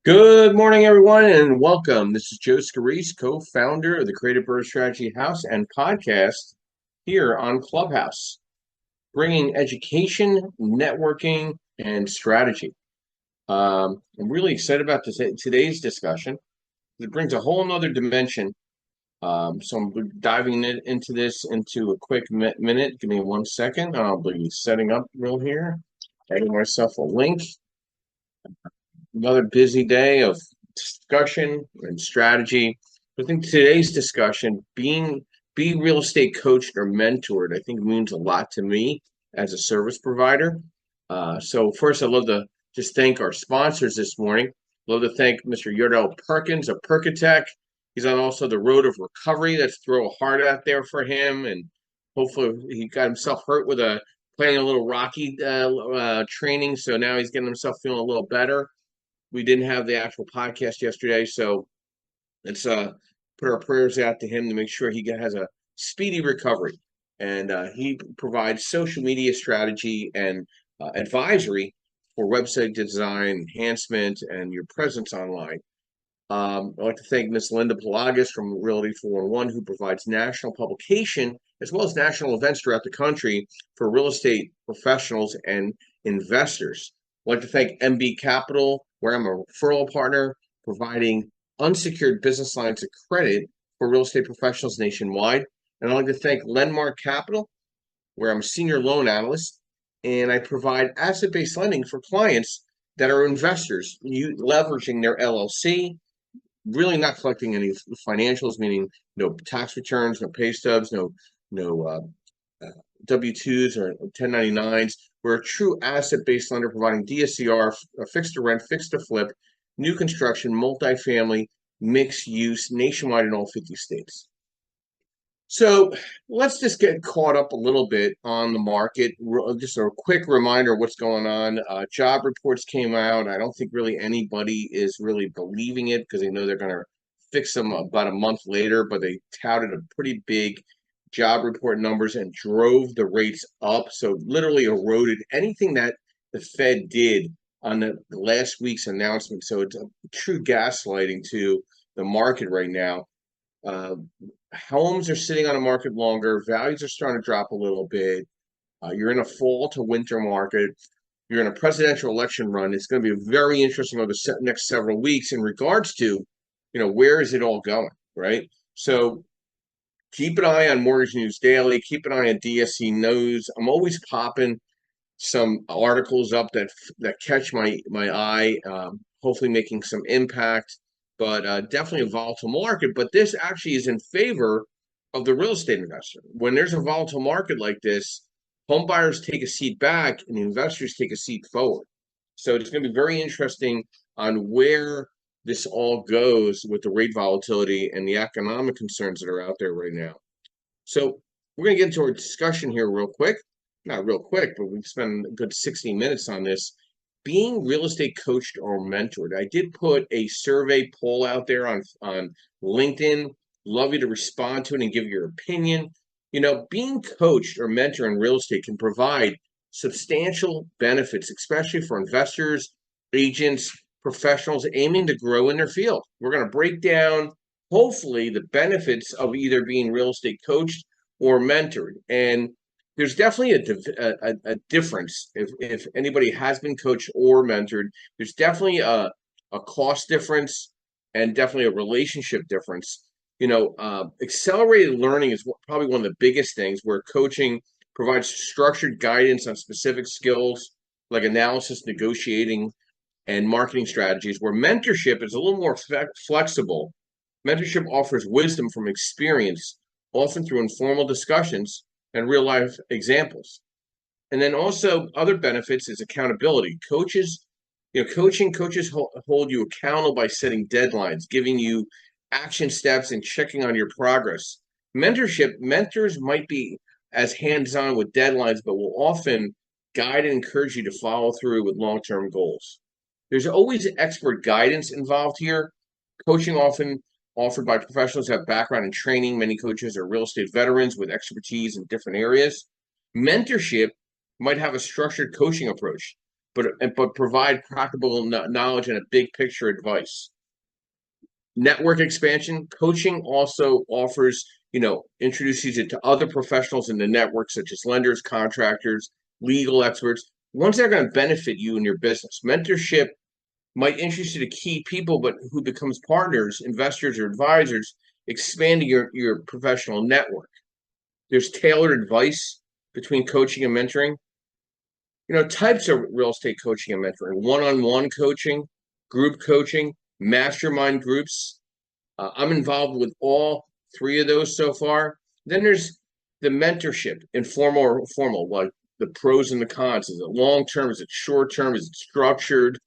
Good morning, everyone, and welcome. This is Joe Scarice, co-founder of the Creative Birth Strategy House and podcast here on Clubhouse, bringing education, networking, and strategy. I'm really excited about today's discussion. It brings a whole nother dimension. So I'm diving into this into a quick minute. Give me 1 second. I'll be setting up real here, adding myself a link. Another busy day of discussion and strategy. I think today's discussion, be real estate coached or mentored, I think means a lot to me as a service provider. So first, I'd love to just thank our sponsors this morning. Love to thank Mr. Yordell Perkins of Perkatech. He's on also the road of recovery. Let's throw a heart out there for him, and hopefully he got himself hurt with playing a little Rocky training, so now he's getting himself feeling a little better. We didn't have the actual podcast yesterday, so let's put our prayers out to him to make sure he has a speedy recovery. And he provides social media strategy and advisory for website design, enhancement, and your presence online. I'd like to thank Ms. Linda Pelagas from Realty 411, who provides national publication as well as national events throughout the country for real estate professionals and investors. I'd like to thank MB Capital, where I'm a referral partner, providing unsecured business lines of credit for real estate professionals nationwide. And I'd like to thank Lenmark Capital, where I'm a senior loan analyst, and I provide asset-based lending for clients that are investors, leveraging their LLC, really not collecting any financials, meaning no tax returns, no pay stubs, no W-2s or 1099s. We're a true asset-based lender providing DSCR, fixed to rent, fixed to flip, new construction, multifamily, mixed use, nationwide in all 50 states. So let's just get caught up a little bit on the market. Just a quick reminder of what's going on. Job reports came out. I don't think really anybody is really believing it because they know they're going to fix them about a month later, but they touted a pretty big job report numbers and drove the rates up. So literally eroded anything that the Fed did on the last week's announcement. So it's a true gaslighting to the market right now. Homes are sitting on a market longer. Values are starting to drop a little bit. You're in a fall to winter market. You're in a presidential election run. It's going to be very interesting over the next several weeks in regards to, where is it all going, right? So keep an eye on Mortgage News Daily. Keep an eye on DSC News. I'm always popping some articles up that catch my eye, hopefully making some impact. But definitely a volatile market. But this actually is in favor of the real estate investor. When there's a volatile market like this, home buyers take a seat back and investors take a seat forward. So it's going to be very interesting on where this all goes with the rate volatility and the economic concerns that are out there right now. So we're going to get into our discussion here real quick. Not real quick, but we spend a good 60 minutes on this. Being real estate coached or mentored. I did put a survey poll out there on LinkedIn. Love you to respond to it and give your opinion. Being coached or mentored in real estate can provide substantial benefits, especially for investors, agents, professionals aiming to grow in their field. We're going to break down, hopefully, the benefits of either being real estate coached or mentored. And there's definitely a difference if anybody has been coached or mentored. There's definitely a cost difference and definitely a relationship difference. Accelerated learning is probably one of the biggest things, where coaching provides structured guidance on specific skills like analysis, negotiating, and marketing strategies, where mentorship is a little more flexible. Mentorship offers wisdom from experience, often through informal discussions and real life examples. And then also other benefits is accountability. Coaches hold you accountable by setting deadlines, giving you action steps, and checking on your progress. Mentors might be as hands-on with deadlines, but will often guide and encourage you to follow through with long-term goals. There's always expert guidance involved here. Coaching often offered by professionals who have background in training. Many coaches are real estate veterans with expertise in different areas. Mentorship might have a structured coaching approach. but provide practical knowledge and a big picture advice. Network expansion coaching also offers, introduces you to other professionals in the network, such as lenders, contractors, legal experts, ones that are going to benefit you in your business. Mentorship might interest you to key people, but who becomes partners, investors, or advisors, expanding your professional network. There's tailored advice between coaching and mentoring. Types of real estate coaching and mentoring: one-on-one coaching, group coaching, mastermind groups. I'm involved with all three of those so far. Then there's the mentorship, informal or formal, like the pros and the cons. Is it long term? Is it short term? Is it structured?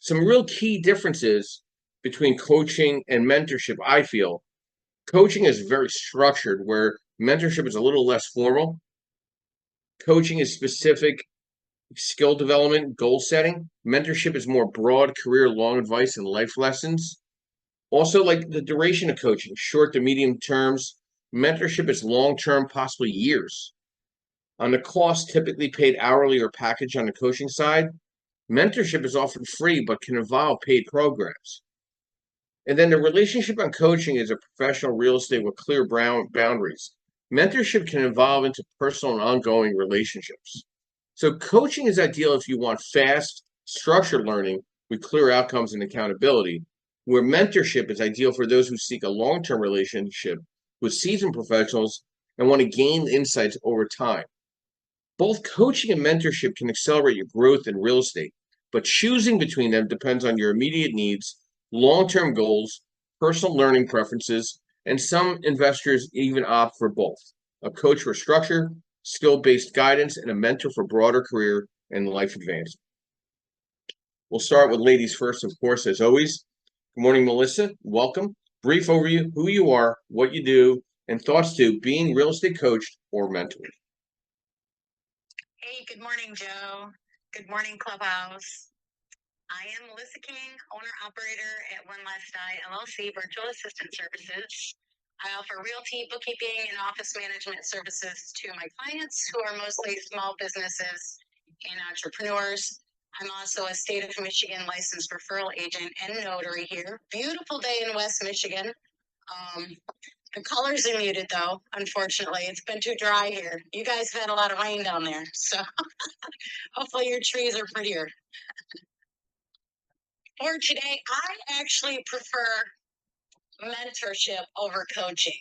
Some real key differences between coaching and mentorship, I feel. Coaching is very structured, where mentorship is a little less formal. Coaching is specific skill development, goal setting. Mentorship is more broad, career long advice and life lessons. Also, like the duration of coaching, short to medium terms. Mentorship is long term, possibly years. On the cost, typically paid hourly or package on the coaching side. Mentorship is often free, but can involve paid programs. And then the relationship on coaching is a professional real estate with clear boundaries. Mentorship can evolve into personal and ongoing relationships. So coaching is ideal if you want fast, structured learning with clear outcomes and accountability, where mentorship is ideal for those who seek a long-term relationship with seasoned professionals and want to gain insights over time. Both coaching and mentorship can accelerate your growth in real estate, but choosing between them depends on your immediate needs, long-term goals, personal learning preferences, and some investors even opt for both: a coach for structure, skill-based guidance, and a mentor for broader career and life advancement. We'll start with ladies first, of course, as always. Good morning, Melissa. Welcome. Brief overview: who you are, what you do, and thoughts to being real estate coached or mentored. Hey, good morning, Joe. Good morning, Clubhouse. I am Melissa King, owner-operator at One Last Eye LLC Virtual Assistant Services. I offer realty, bookkeeping, and office management services to my clients, who are mostly small businesses and entrepreneurs. I'm also a state of Michigan licensed referral agent and notary here. Beautiful day in West Michigan. The colors are muted, though, unfortunately. It's been too dry here. You guys have had a lot of rain down there, so hopefully your trees are prettier. For today, I actually prefer mentorship over coaching,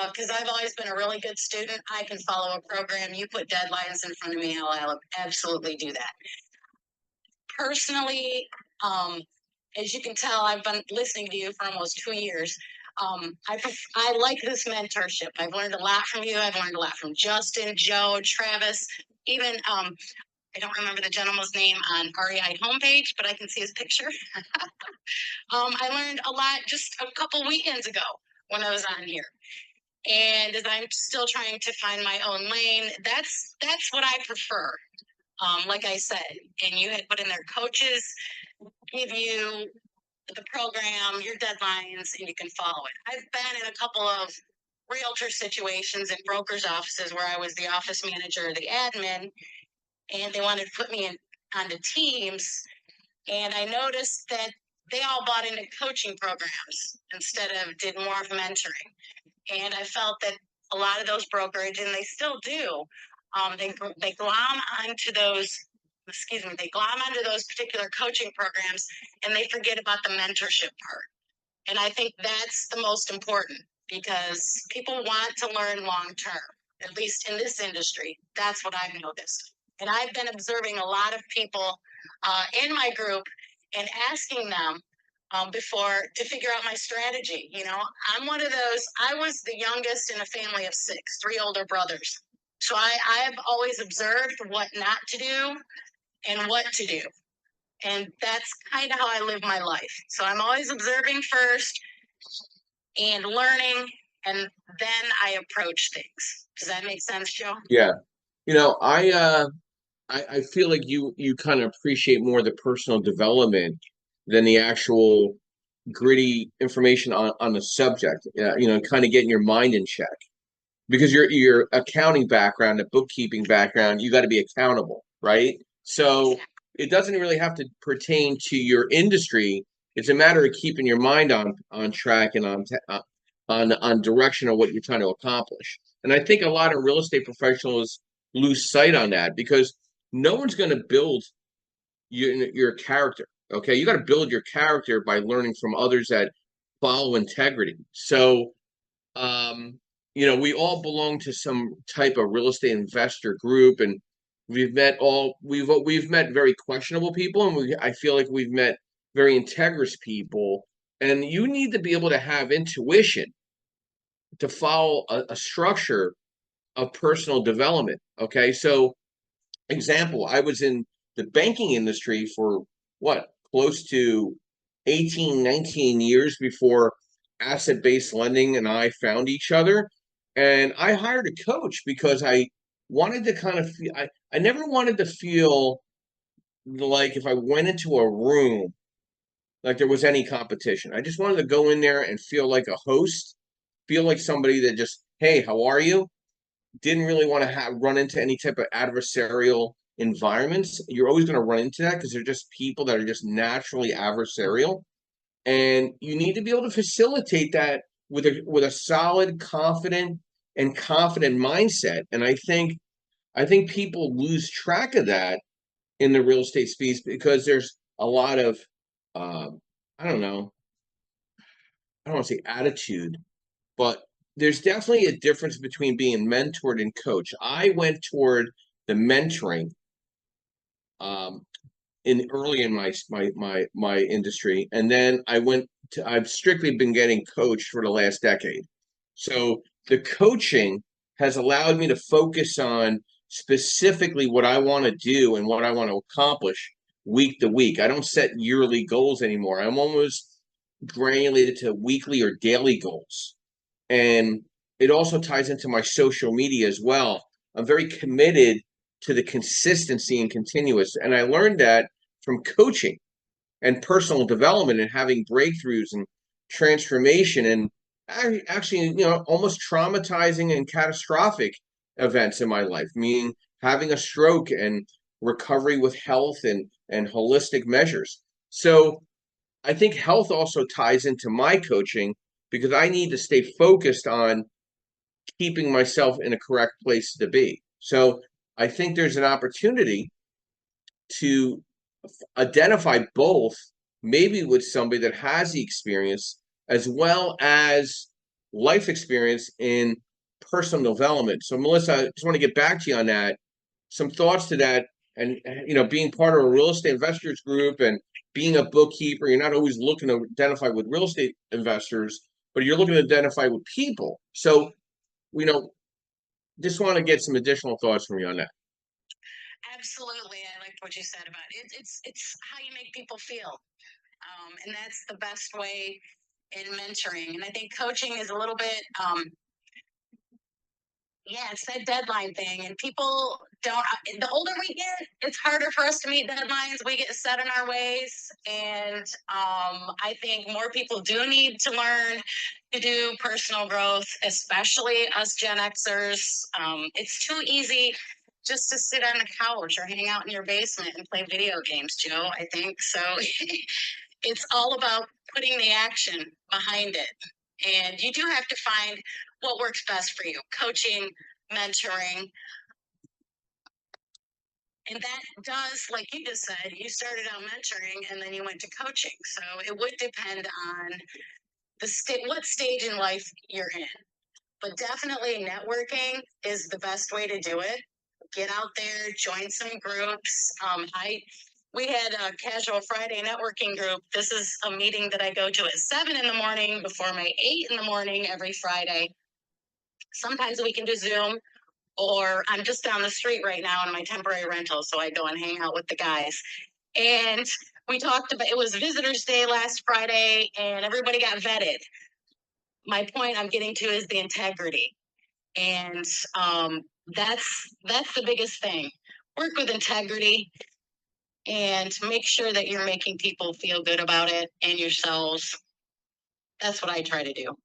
because I've always been a really good student. I can follow a program. You put deadlines in front of me, I'll absolutely do that. Personally, as you can tell, I've been listening to you for almost 2 years. I like this mentorship. I've learned a lot from you. I've learned a lot from Justin, Joe, Travis, even I don't remember the gentleman's name on REI homepage, but I can see his picture. I learned a lot just a couple weekends ago when I was on here. And as I'm still trying to find my own lane, that's what I prefer. Like I said, and you had put in there, coaches give you the program, your deadlines, and you can follow it. I've been in a couple of realtor situations in brokers' offices where I was the office manager or the admin, and they wanted to put me onto teams. And I noticed that they all bought into coaching programs instead of did more of mentoring. And I felt that a lot of those brokerage, and they still do, they glom onto those particular coaching programs, and they forget about the mentorship part. And I think that's the most important, because people want to learn long term, at least in this industry. That's what I've noticed. And I've been observing a lot of people in my group and asking them before to figure out my strategy. I'm one of those. I was the youngest in a family of 6, 3 older brothers. So I've always observed what not to do and what to do. And that's kind of how I live my life. So I'm always observing first and learning, and then I approach things. Does that make sense, Joe? Yeah. I feel like you kind of appreciate more the personal development than the actual gritty information on the subject. Kind of getting your mind in check, because your accounting background, the bookkeeping background, you got to be accountable, right? So it doesn't really have to pertain to your industry. It's a matter of keeping your mind on track and on direction of what you're trying to accomplish. And I think a lot of real estate professionals lose sight on that because no one's going to build your character. Okay, you got to build your character by learning from others that follow integrity. So, um, we all belong to some type of real estate investor group, and we've met very questionable people, and I feel like we've met very integrous people. And you need to be able to have intuition to follow a structure of personal development. Okay, so example, I was in the banking industry for what, close to 18, 19 years before asset-based lending and I found each other. And I hired a coach because I wanted to kind of feel, I never wanted to feel like if I went into a room, like there was any competition. I just wanted to go in there and feel like a host, feel like somebody that just, hey, how are you? Didn't really want to run into any type of adversarial environments. You're always going to run into that because they're just people that are just naturally adversarial, and you need to be able to facilitate that with a solid, confident mindset. And I think people lose track of that in the real estate space because there's a lot of I don't know, I don't want to say attitude, but there's definitely a difference between being mentored and coached. I went toward the mentoring um, in early in my industry, and then I've strictly been getting coached for the last decade. So the coaching has allowed me to focus on specifically what I want to do and what I want to accomplish week to week. I don't set yearly goals anymore. I'm almost granulated to weekly or daily goals. And it also ties into my social media as well. I'm very committed to the consistency and continuous. And I learned that from coaching and personal development and having breakthroughs and transformation and actually, almost traumatizing and catastrophic events in my life, meaning having a stroke and recovery with health and holistic measures. So I think health also ties into my coaching because I need to stay focused on keeping myself in a correct place to be. So I think there's an opportunity to identify both, maybe with somebody that has the experience as well as life experience in personal development. So Melissa, I just want to get back to you on that. Some thoughts to that, and being part of a real estate investors group and being a bookkeeper, you're not always looking to identify with real estate investors, but you're looking to identify with people. So, just want to get some additional thoughts from you on that. Absolutely, I liked what you said about it. It's how you make people feel, and that's the best way in mentoring. And I think coaching is a little bit yeah, it's that deadline thing, and people don't. The older we get, it's harder for us to meet deadlines. We get set in our ways, and I think more people do need to learn to do personal growth, especially us Gen Xers. It's too easy just to sit on the couch or hang out in your basement and play video games, Joe. I think so. It's all about putting the action behind it. And you do have to find what works best for you, coaching, mentoring. And that does, like you just said, you started out mentoring and then you went to coaching. So it would depend on what stage in life you're in. But definitely networking is the best way to do it. Get out there, join some groups. We had a casual Friday networking group. This is a meeting that I go to at 7 in the morning before my 8 in the morning every Friday. Sometimes we can do Zoom, or I'm just down the street right now in my temporary rental, so I go and hang out with the guys. And we talked about, it was Visitors Day last Friday, and everybody got vetted. My point I'm getting to is the integrity. And that's the biggest thing. Work with integrity and make sure that you're making people feel good about it and yourselves. That's what I try to do.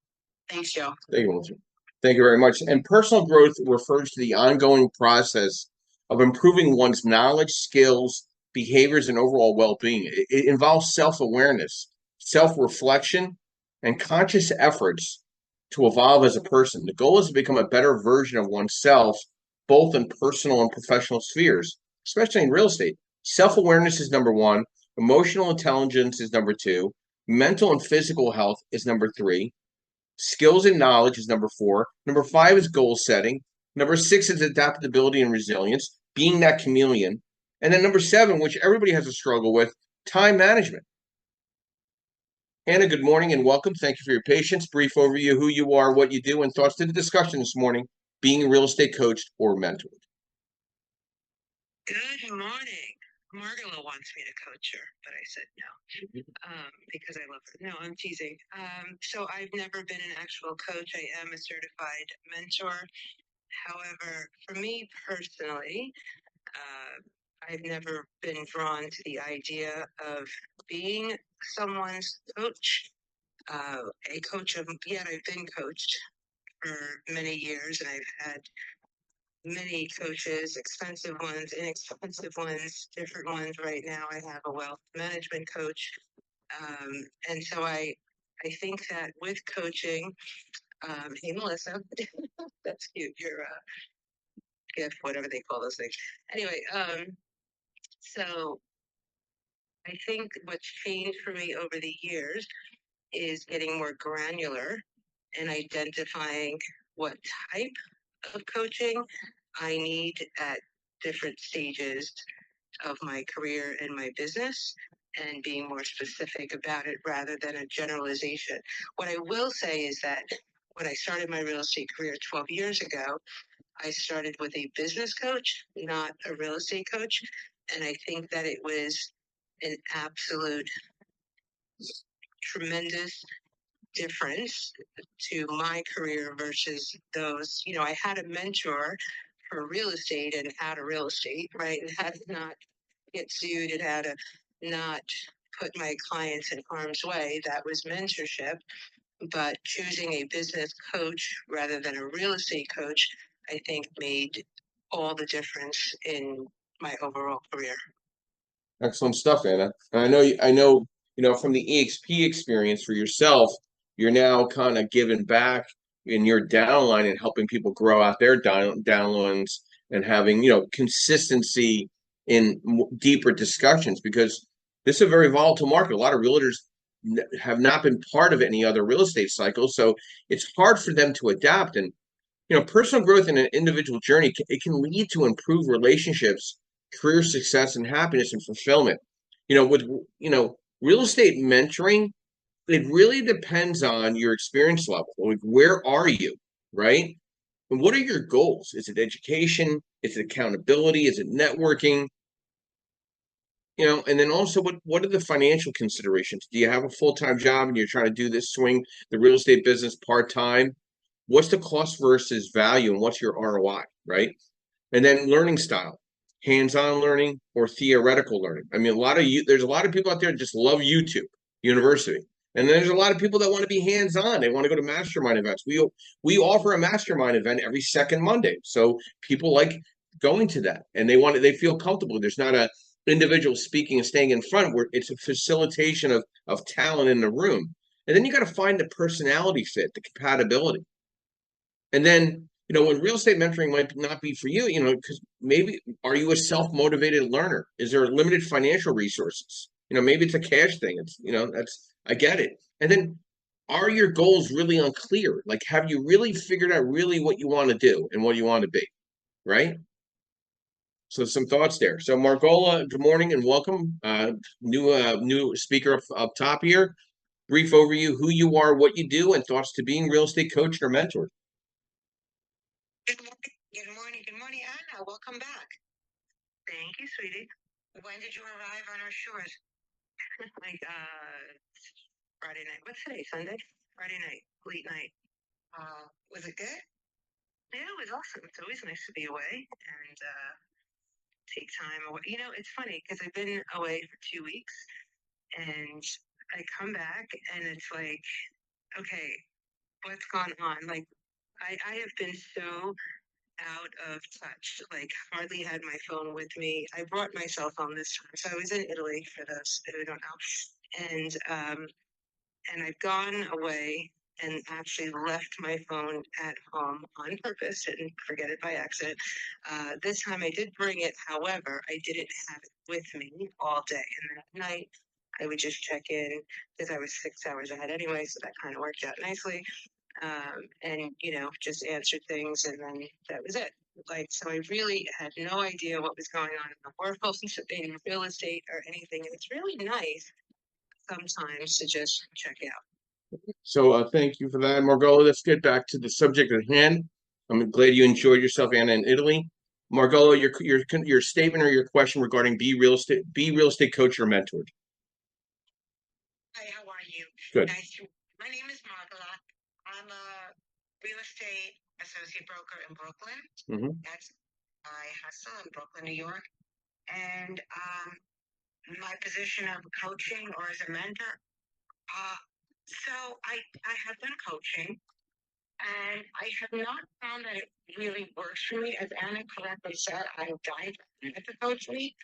Thanks, Joe. Thank you, Melissa. Thank you very much. And personal growth refers to the ongoing process of improving one's knowledge, skills, behaviors, and overall well-being. It involves self-awareness, self-reflection, and conscious efforts to evolve as a person. The goal is to become a better version of oneself, both in personal and professional spheres, especially in real estate. Self-awareness is number one, emotional intelligence is number two, mental and physical health is number three, skills and knowledge is number four, number five is goal setting, number six is adaptability and resilience, being that chameleon, and then number seven, which everybody has a struggle with, time management. Hannah, good morning and welcome. Thank you for your patience. Brief overview, who you are, what you do, and thoughts to the discussion this morning, being a real estate coach or mentor. Good morning. Margola wants me to coach her, but I said no because I love her. No, I'm teasing. So I've never been an actual coach. I am a certified mentor. However, for me personally, I've never been drawn to the idea of being someone's coach. A coach of, yet I've been coached for many years, and I've had many coaches, expensive ones, inexpensive ones, different ones. Right now, I have a wealth management coach, and so I think that with coaching, hey Melissa, that's cute. Your gift, whatever they call those things. Anyway, so I think what's changed for me over the years is getting more granular and identifying what type of coaching I need at different stages of my career and my business, and being more specific about it rather than a generalization. What I will say is that when I started my real estate career 12 years ago, I started with a business coach, not a real estate coach. And I think that it was an absolute tremendous difference to my career versus those. I had a mentor for real estate and how to real estate, right? And how to not get sued and how to not put my clients in harm's way. That was mentorship. But choosing a business coach rather than a real estate coach, I think made all the difference in my overall career. Excellent stuff, Anna. And I know, from the EXP experience for yourself, you're now kind of giving back in your downline and helping people grow out their downlines and having, consistency in deeper discussions because this is a very volatile market. A lot of realtors have not been part of any other real estate cycle, so it's hard for them to adapt. And personal growth in an individual journey, it can lead to improved relationships, career success, and happiness and fulfillment. With real estate mentoring, it really depends on your experience level. Like, where are you, right? And what are your goals? Is it education? Is it accountability? Is it networking? And then also what are the financial considerations? Do you have a full-time job and you're trying to do this swing the real estate business part-time? What's the cost versus value and what's your ROI, right? And then learning style, hands-on learning or theoretical learning. I mean, there's a lot of people out there that just love YouTube University. And then there's a lot of people that want to be hands-on. They want to go to mastermind events. We offer a mastermind event every second Monday. So people like going to that and they feel comfortable. There's not a individual speaking and staying in front where it's a facilitation of talent in the room. And then you got to find the personality fit, the compatibility. And then, when real estate mentoring might not be for you, because maybe are you a self-motivated learner? Is there limited financial resources? Maybe it's a cash thing. I get it. And then are your goals really unclear? Like, have you really figured out really what you want to do and what you want to be? Right? So some thoughts there. So Margola, good morning and welcome. New speaker up top here. Brief overview, who you are, what you do, and thoughts to being real estate coach or mentor. Good morning. Good morning. Good morning, Anna. Welcome back. Thank you, sweetie. When did you arrive on our shores? Like Friday night. What's today? Sunday? Friday night. Late night. Was it good? Yeah, it was awesome. It's always nice to be away and take time away. It's funny because I've been away for 2 weeks and I come back and it's like, okay, what's gone on? Like I have been so out of touch, like hardly had my phone with me. I brought my cell phone this time. So I was in Italy for those who don't know. And I'd gone away and actually left my phone at home on purpose, didn't forget it by accident. This time I did bring it. However, I didn't have it with me all day. And then at night, I would just check in because I was 6 hours ahead anyway. So that kind of worked out nicely. And, just answered things. And then that was it. Like, so I really had no idea what was going on in the world in real estate or anything. And it's really nice sometimes to just check out. So thank you for that, Margola. Let's get back to the subject at hand. I'm glad you enjoyed yourself, Anna, in Italy. Margola, your statement or your question regarding be real estate coach or mentored. Hi, how are you? Good. My name is Margola. I'm a real estate associate broker in Brooklyn. Mm-hmm. I hustle in Brooklyn, New York. And my position of coaching or as a mentor. So I have been coaching, and I have not found that it really works for me. As Anna correctly said, I'm dying to coach me.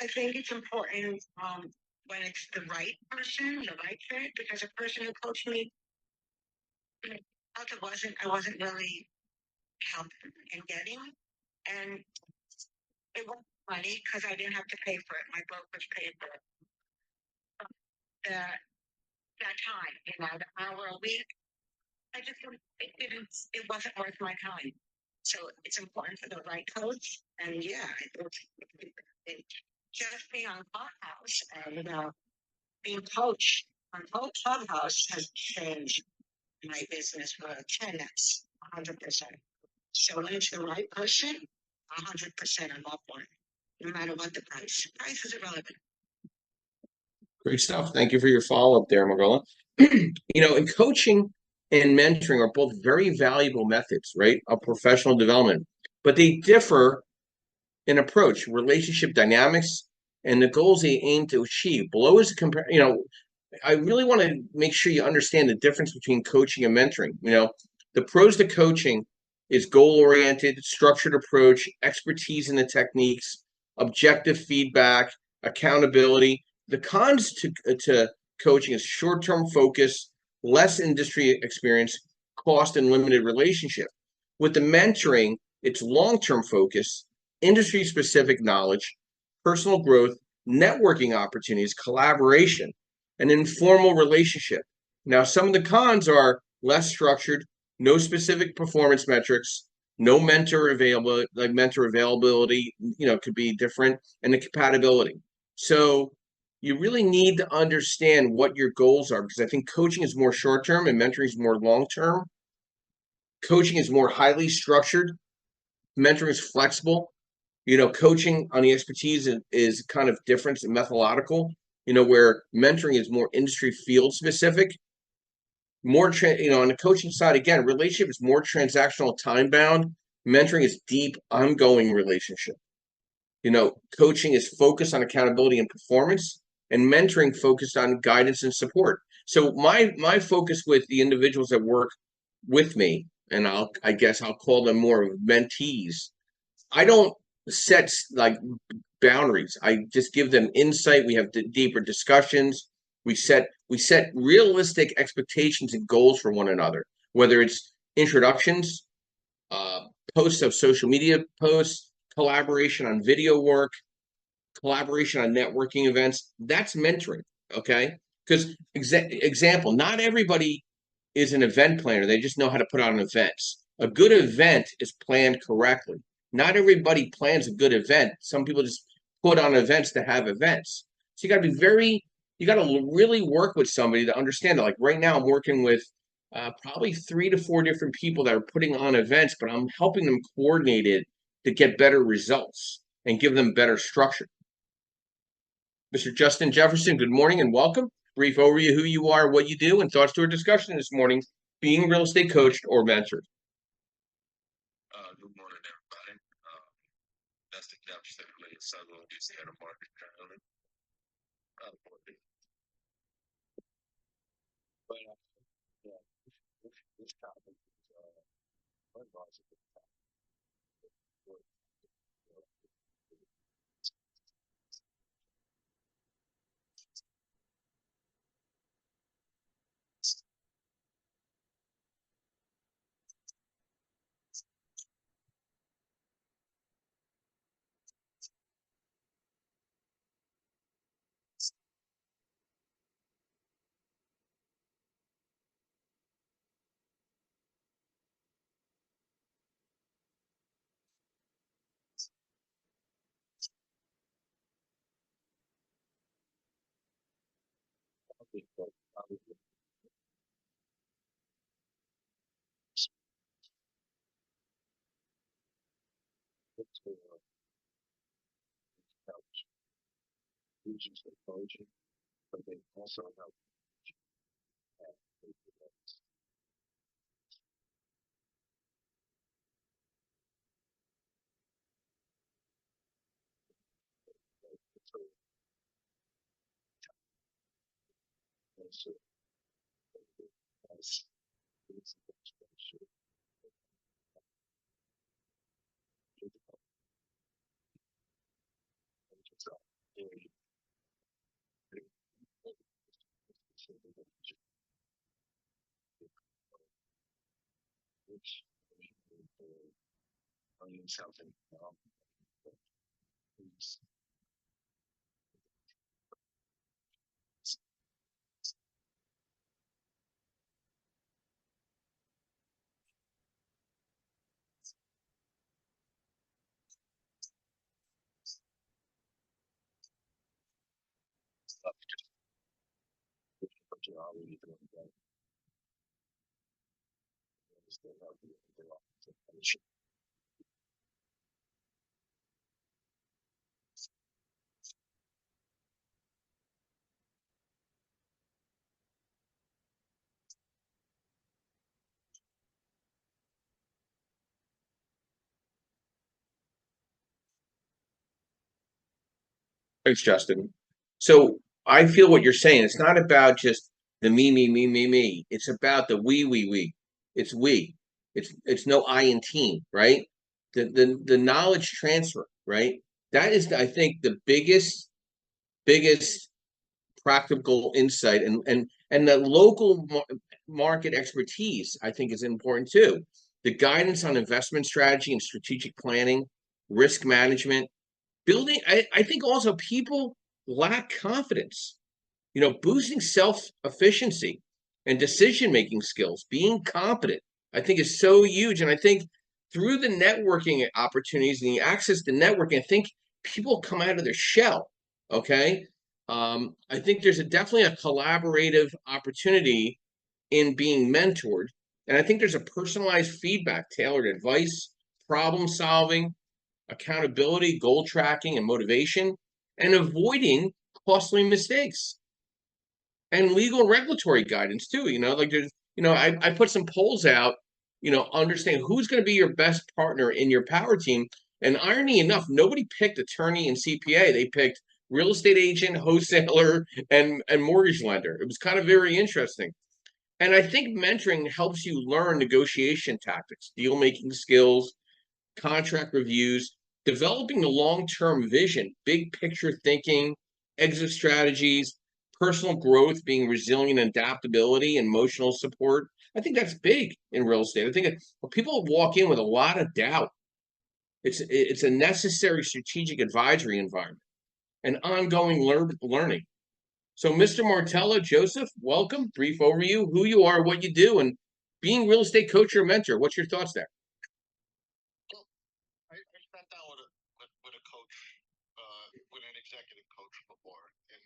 I think it's important when it's the right person, the right fit, because a person who coached me, I wasn't really helped in getting, and it wasn't money because I didn't have to pay for it. My brokerage paid for it. That time, the hour a week, it wasn't worth my time. So it's important for the right coach, and yeah, it just being on Clubhouse and being coached on Clubhouse has changed my business for 10x, 100%. So when it's the right person, 100% I'm up for it, no matter what the price. Price is irrelevant. Great stuff. Thank you for your follow-up there, Margola. In coaching and mentoring are both very valuable methods, right, of professional development, but they differ in approach, relationship dynamics, and the goals they aim to achieve. Below is I really want to make sure you understand the difference between coaching and mentoring. The pros to coaching is goal-oriented, structured approach, expertise in the techniques, objective feedback, accountability. The cons to coaching is short-term focus, less industry experience, cost, and limited relationship. With the mentoring, it's long-term focus, industry-specific knowledge, personal growth, networking opportunities, collaboration, an informal relationship. Now, some of the cons are less structured, no specific performance metrics, no mentor available, like mentor availability, could be different, and the compatibility. So you really need to understand what your goals are, because I think coaching is more short-term and mentoring is more long-term. Coaching is more highly structured. Mentoring is flexible. Coaching on the expertise is kind of different and methodological, where mentoring is more industry field specific. On the coaching side, again, relationship is more transactional, time bound. Mentoring is deep, ongoing relationship. Coaching is focused on accountability and performance, and mentoring focused on guidance and support. So my focus with the individuals that work with me, and I guess I'll call them more mentees. I don't set like boundaries. I just give them insight. We have deeper discussions. We set realistic expectations and goals for one another, whether it's introductions, posts of social media posts, collaboration on video work, collaboration on networking events. That's mentoring, okay? Because example, not everybody is an event planner. They just know how to put on events. A good event is planned correctly. Not everybody plans a good event. Some people just put on events to have events. So you got to really work with somebody to understand it. Like right now, I'm working with probably 3 to 4 different people that are putting on events, but I'm helping them coordinate it to get better results and give them better structure. Mr. Justin Jefferson, good morning and welcome. Brief overview of who you are, what you do, and thoughts to our discussion this morning, being real estate coached or mentored. Good morning, everybody. Justin Jefferson, in Southern Louisiana market currently. This topic is But they also help also as something stuff but you're already doing that. Still help you with the Thanks, Justin. So I feel what you're saying. It's not about just the me. It's about the we. It's we. It's no I in team, right? The knowledge transfer, right? That is, I think, the biggest practical insight, and the local market expertise, I think, is important too. The guidance on investment strategy and strategic planning, risk management, building. I think also people lack confidence. Boosting self-efficiency and decision-making skills, being competent, I think is so huge. And I think through the networking opportunities and the access to networking, I think people come out of their shell. Okay. I think there's definitely a collaborative opportunity in being mentored. And I think there's a personalized feedback, tailored advice, problem solving, accountability, goal tracking, and motivation, and avoiding costly mistakes and legal and regulatory guidance too. Like there's, I put some polls out, understand who's going to be your best partner in your power team. And irony enough, nobody picked attorney and CPA. They picked real estate agent, wholesaler, and mortgage lender. It was kind of very interesting. And I think mentoring helps you learn negotiation tactics, deal making skills, contract reviews, developing the long-term vision, big picture thinking, exit strategies, personal growth, being resilient, adaptability, emotional support. I think that's big in real estate. I think people walk in with a lot of doubt. It's a necessary strategic advisory environment and ongoing learning. So, Mr. Martella, Joseph, welcome. Brief overview, who you are, what you do, and being real estate coach or mentor. What's your thoughts there? I sat down with a coach, with an executive coach before, and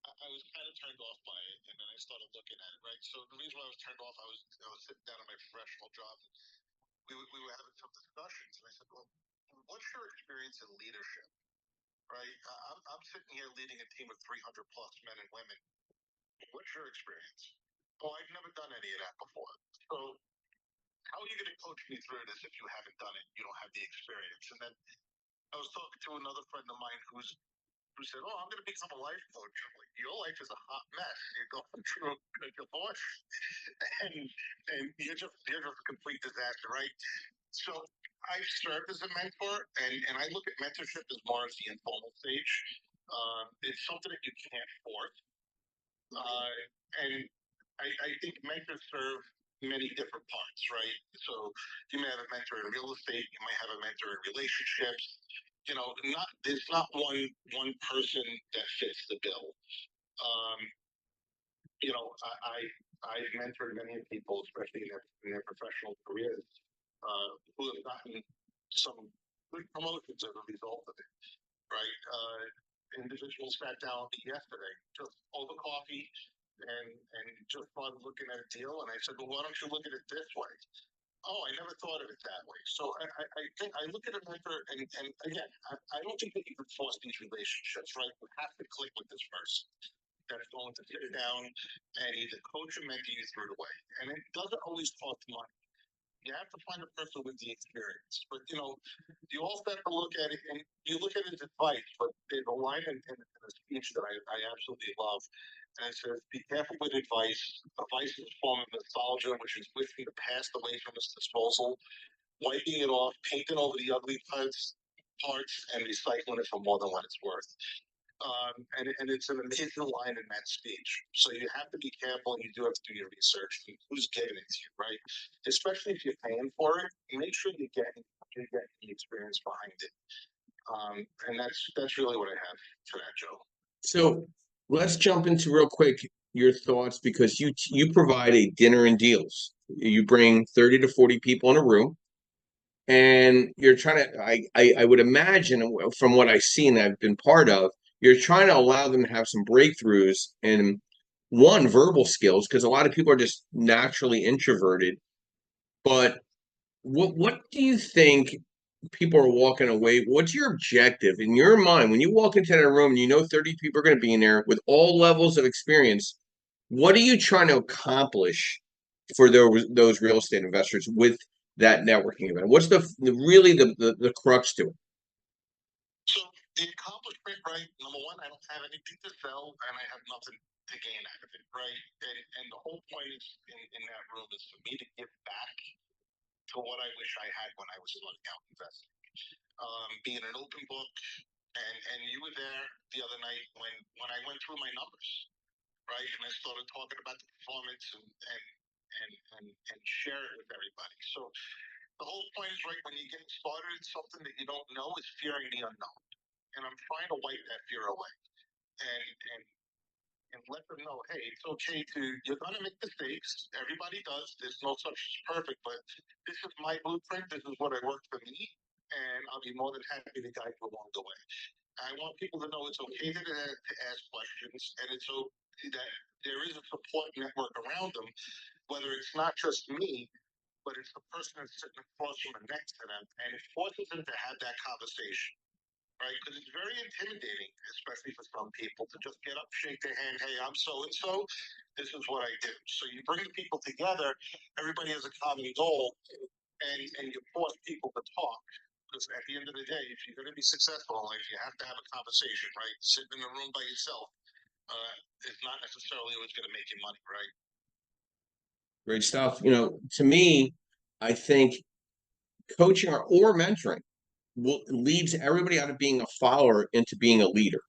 I was kind of turned off by it, and then I started looking at it, right? So the reason why I was turned off, I was sitting down at my professional job. We were having some discussions, and I said, "Well, what's your experience in leadership?" Right? I'm sitting here leading a team of 300 plus men and women. What's your experience? Oh, I've never done any of that before. So how are you going to coach me through this if you haven't done it? You don't have the experience. And then I was talking to another friend of mine who said, "Oh, I'm going to become a life coach." I'm like, "Your life is a hot mess. You're going through a divorce, and you're just a complete disaster, right?" So I've served as a mentor, and I look at mentorship as more as the informal stage. It's something that you can't force, and I think mentors serve many different parts, right? So you may have a mentor in real estate, you might have a mentor in relationships. There's not one person that fits the bill. Um, I've mentored many people, especially in their professional careers, who have gotten some good promotions as a result of it, right? individual sat down with me yesterday, just over coffee, and just started looking at a deal. And I said, well, why don't you look at it this way? Oh, I never thought of it that way. So I think I look at a mentor, and again, I don't think that you can force these relationships, right? You have to click with this person that is going to sit down and either coach or mentor you through the way. And it doesn't always cost money. You have to find a person with the experience. But you also have to look at it, and you look at it as advice. But there's a line in the speech that I absolutely love, and it says, "Be careful with advice. Advice is a form of nostalgia, which is whisking the past away from its disposal, wiping it off, painting over the ugly parts, and recycling it for more than what it's worth." And it's an amazing line in that speech. So you have to be careful, and you do have to do your research. Who's giving it to you, right? Especially if you're paying for it, make sure you get the experience behind it. And that's really what I have for that, Joe. So let's jump into real quick your thoughts, because you provide a dinner and deals. You bring 30 to 40 people in a room, and you're trying to, I would imagine from what I've seen, I've been part of, you're trying to allow them to have some breakthroughs in one, verbal skills, because a lot of people are just naturally introverted. But what do you think people are walking away? What's your objective in your mind when you walk into that room and you know 30 people are going to be in there with all levels of experience? What are you trying to accomplish for those real estate investors with that networking event? What's really the crux to it? So the accomplishment, right? Number one, I don't have anything to sell, and I have nothing to gain out of it, right? And the whole point is in that room is for me to give back to what I wish I had when I was starting out investing. Being an open book, and you were there the other night when I went through my numbers, right? And I started talking about the performance and share it with everybody. So the whole point is, right, when you get started in something that you don't know, is fearing the unknown. And I'm trying to wipe that fear away and let them know, hey, it's okay you're going to make mistakes. Everybody does. There's no such as perfect, but this is my blueprint. This is what I worked for me. And I'll be more than happy to guide you along the way. I want people to know it's okay to ask questions, and it's okay that there is a support network around them, whether it's not just me, but it's the person that's sitting across from and next to them, and it forces them to have that conversation, right? Because it's very intimidating, especially for some people, to just get up, shake their hand, hey, I'm so and so, this is what I do. So you bring people together, everybody has a common goal, and you force people to talk. Because at the end of the day, if you're going to be successful in life, you have to have a conversation, right? Sitting in a room by yourself is not necessarily what's going to make you money, right? Great stuff. To me, I think coaching or mentoring leads everybody out of being a follower into being a leader,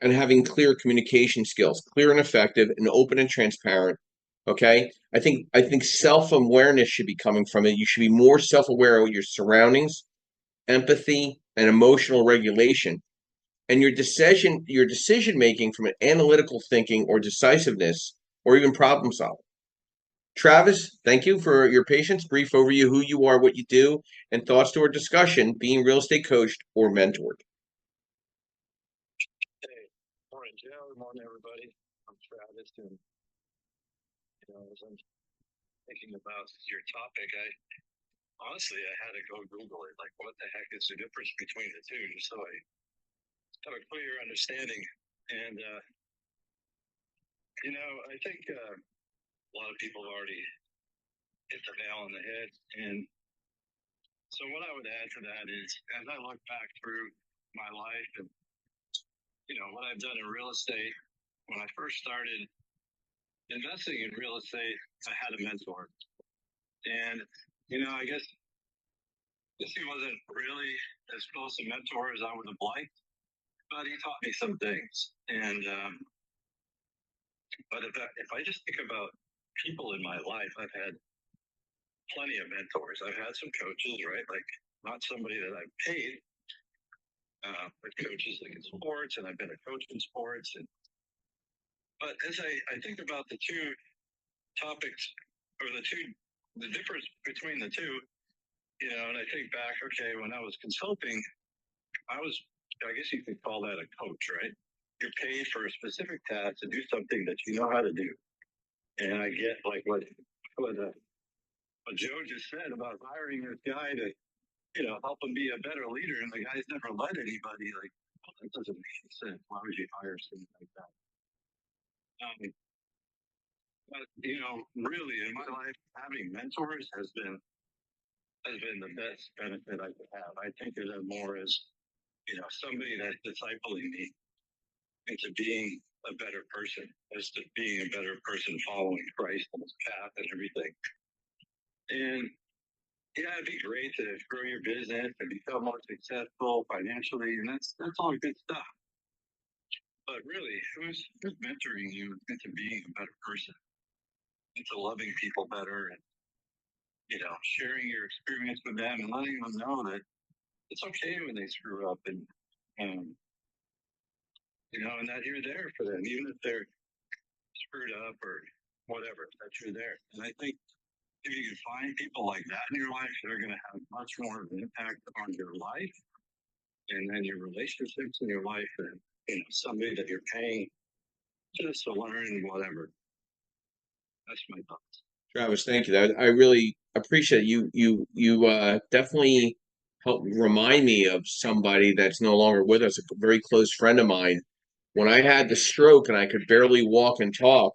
and having clear communication skills, clear and effective, and open and transparent. Okay. I think self-awareness should be coming from it. You should be more self-aware of your surroundings, empathy, and emotional regulation. And your decision making from an analytical thinking or decisiveness or even problem solving. Travis, thank you for your patience. Brief overview, who you are, what you do, and thoughts to our discussion, being real estate coached or mentored. Hey, morning, Joe. Morning, everybody. I'm Travis, and as I'm thinking about your topic, honestly I had to go Google it. Like, what the heck is the difference between the two, just so I have a clear understanding. And I think a lot of people have already hit the nail on the head. And so, what I would add to that is, as I look back through my life and what I've done in real estate, when I first started investing in real estate, I had a mentor. And, I guess he wasn't really as close a mentor as I would have liked, but he taught me some things. And, but if I just think about people in my life, I've had plenty of mentors. I've had some coaches, right? Like, not somebody that I've paid, but coaches like in sports, and I've been a coach in sports. But as I think about the two topics, or the difference between the two, and I think back, okay, when I was consulting, I was I guess you could call that a coach, right? You're paid for a specific task to do something that you know how to do. And I get like what Joe just said about hiring this guy to, help him be a better leader. And the guy's never led anybody. Like, well, that doesn't make any sense. Why would you hire someone like that? But really, in my life, having mentors has been the best benefit I could have. I think of them more as somebody that's discipling me into being a better person, as to being a better person following Christ and his path and everything. And yeah, it'd be great to grow your business and become more successful financially, and that's all good stuff. But really, who's mentoring you into being a better person, into loving people better, and sharing your experience with them and letting them know that it's okay when they screw up, and and that you're there for them, even if they're screwed up or whatever, that you're there. And I think if you can find people like that in your life, they're going to have much more of an impact on your life and then your relationships in your life, and somebody that you're paying just to learn whatever. That's my thoughts. Travis, thank you. I really appreciate you. You definitely helped remind me of somebody that's no longer with us, a very close friend of mine. When I had the stroke and I could barely walk and talk,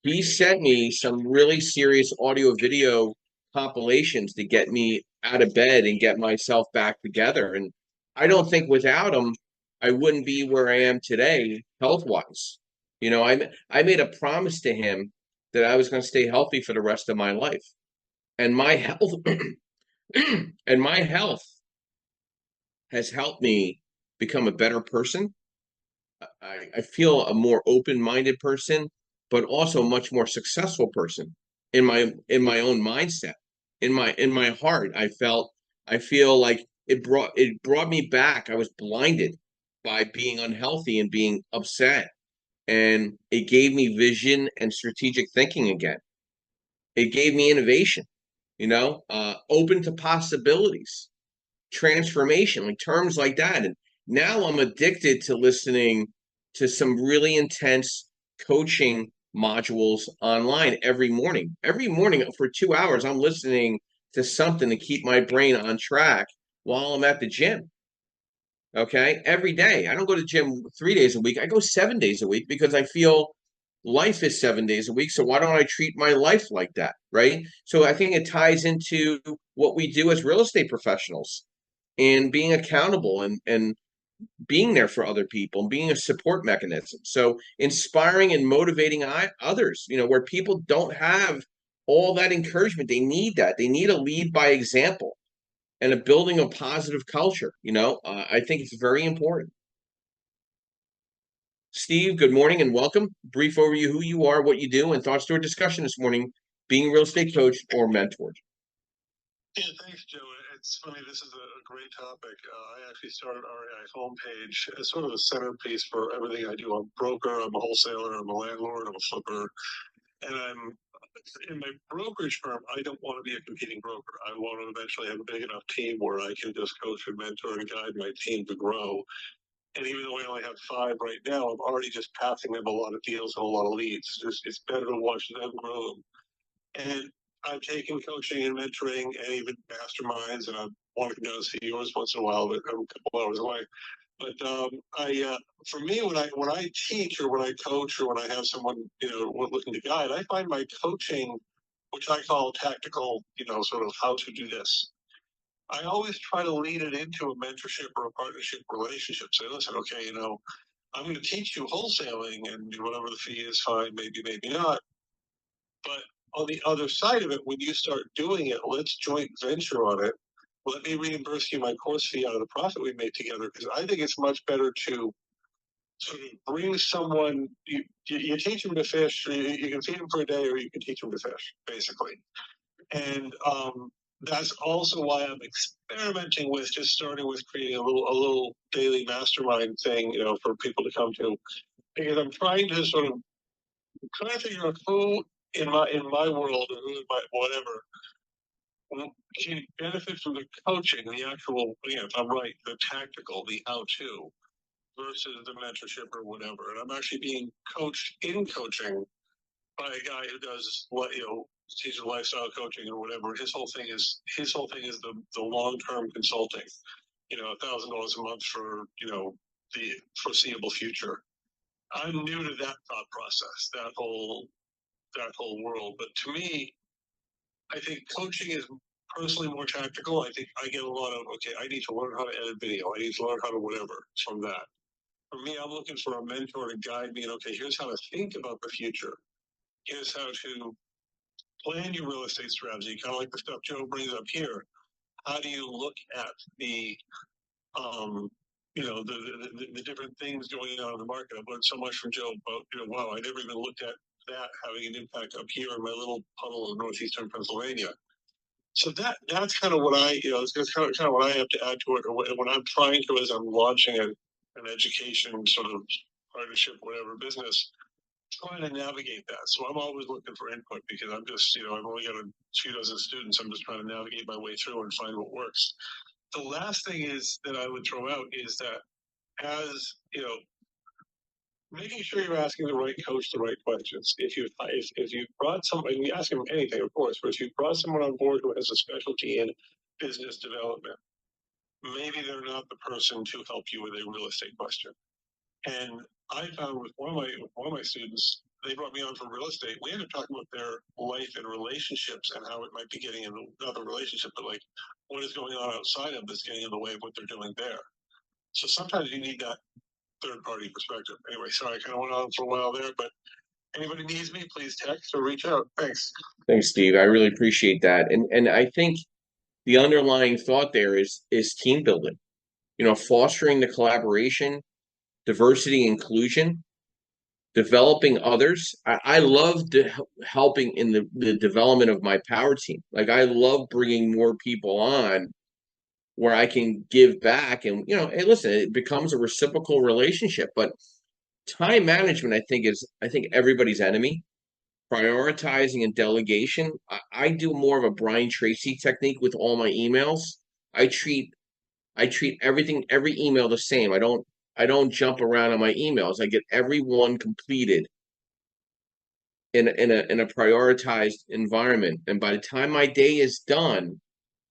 he sent me some really serious audio video compilations to get me out of bed and get myself back together. And I don't think without him, I wouldn't be where I am today, health-wise. I made a promise to him that I was going to stay healthy for the rest of my life. And my health and my health has helped me become a better person. I feel a more open-minded person, but also a much more successful person in my own mindset. In my heart, I feel like it brought me back. I was blinded by being unhealthy and being upset. And it gave me vision and strategic thinking again. It gave me innovation, open to possibilities, transformation, like terms like that. And now I'm addicted to listening to some really intense coaching modules online every morning. Every morning for 2 hours, I'm listening to something to keep my brain on track while I'm at the gym. Okay, every day. I don't go to the gym 3 days a week. I go 7 days a week because I feel life is 7 days a week. So why don't I treat my life like that? Right. So I think it ties into what we do as real estate professionals and being accountable and being there for other people and being a support mechanism. So inspiring and motivating others, where people don't have all that encouragement. They need that. They need a lead by example and a building a positive culture. I think it's very important. Steve, good morning and welcome. Brief overview who you are, what you do, and thoughts to our discussion this morning, being a real estate coach or mentor. Yeah, thanks, Joe. It's funny, this is a great topic. I actually started REI homepage as sort of a centerpiece for everything I do. I'm a broker, I'm a wholesaler, I'm a landlord, I'm a flipper, and I'm in my brokerage firm. I don't want to be a competing broker. I want to eventually have a big enough team where I can just coach and mentor and guide my team to grow. And even though I only have 5 right now, I'm already just passing them a lot of deals and a lot of leads. It's better to watch them grow. And I've taken coaching and mentoring and even masterminds, and I want to go see yours once in a while, but I'm a couple hours away. But for me, when I teach or when I coach or when I have someone looking to guide, I find my coaching, which I call tactical, sort of how to do this. I always try to lead it into a mentorship or a partnership relationship. Say, listen, okay, I'm going to teach you wholesaling, and whatever the fee is, fine, maybe, maybe not. But on the other side of it, when you start doing it, let's joint venture on it. Let me reimburse you my course fee out of the profit we made together, because I think it's much better to sort of bring someone, you teach them to fish, you can feed them for a day, or you can teach them to fish, basically. And that's also why I'm experimenting with just starting with creating a little daily mastermind thing, for people to come to, because I'm trying to figure out who in my world, or who in my whatever, Well, she benefits from the coaching, the actual, yeah, I'm right, the tactical, the how-to, versus the mentorship or whatever. And I'm actually being coached in coaching by a guy who does what, teaches lifestyle coaching or whatever. His whole thing is the long-term consulting. $1,000 a month for the foreseeable future. I'm new to that thought process, that whole world. But to me, I think coaching is personally more tactical. I think I get a lot of, okay, I need to learn how to edit video. I need to learn how to whatever from that. For me, I'm looking for a mentor to guide me. And okay, here's how to think about the future. Here's how to plan your real estate strategy, kind of like the stuff Joe brings up here. How do you look at the the different things going on in the market? I've learned so much from Joe about, wow, I never even looked at that having an impact up here in my little puddle of northeastern Pennsylvania. So that's kind of what it's kind of what I have to add to it, or what I'm trying to, as I'm launching an education sort of partnership, whatever business, trying to navigate that. So I'm always looking for input, because I'm just, I've only got a few dozen students. I'm just trying to navigate my way through and find what works. The last thing is that I would throw out is that, as making sure you're asking the right coach the right questions. If you brought somebody, you ask them anything, of course, but if you brought someone on board who has a specialty in business development, maybe they're not the person to help you with a real estate question. And I found with one of my students, they brought me on for real estate. We ended up talking about their life and relationships and how it might be getting in not the relationship, but like what is going on outside of this getting in the way of what they're doing there. So sometimes you need that third party perspective. Anyway, sorry, I kind of went on for a while there, but anybody needs me, please text or reach out. Thanks. Thanks, Steve. I really appreciate that. And I think the underlying thought there is team building. Fostering the collaboration, diversity, inclusion, developing others. I love helping in the development of my power team. Like, I love bringing more people on where I can give back, and hey, listen, it becomes a reciprocal relationship. But time management, I think everybody's enemy. Prioritizing and delegation. I do more of a Brian Tracy technique with all my emails. I treat everything, every email the same. I don't jump around on my emails. I get every one completed in a prioritized environment. And by the time my day is done,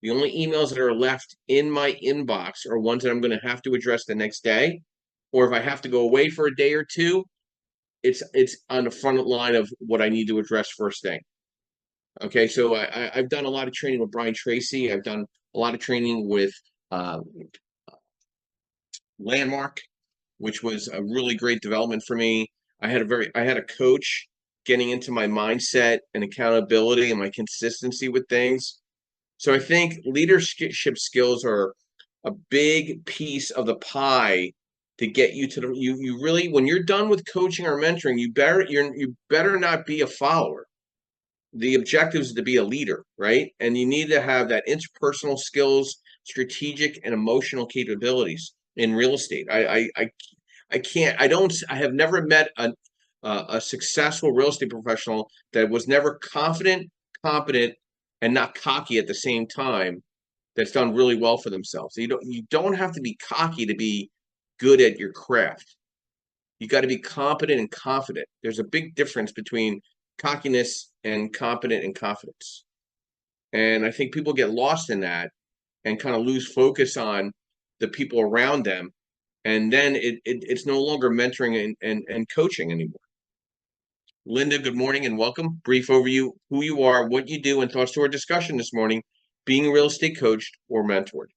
the only emails that are left in my inbox are ones that I'm going to have to address the next day. Or if I have to go away for a day or two, it's on the front line of what I need to address first thing. Okay, so I've done a lot of training with Brian Tracy. I've done a lot of training with Landmark, which was a really great development for me. I had a coach getting into my mindset and accountability and my consistency with things. So I think leadership skills are a big piece of the pie to get you to you really, when you're done with coaching or mentoring, you better not be a follower. The objective is to be a leader, right? And you need to have that interpersonal skills, strategic and emotional capabilities in real estate. I have never met a successful real estate professional that was never confident, competent, and not cocky at the same time, that's done really well for themselves. You don't have to be cocky to be good at your craft. You got to be competent and confident. There's a big difference between cockiness and competent and confidence. And I think people get lost in that and kind of lose focus on the people around them. And then it's no longer mentoring and coaching anymore. Linda, good morning and welcome. Brief overview, who you are, what you do, and thoughts to our discussion this morning, being a real estate coached or mentored.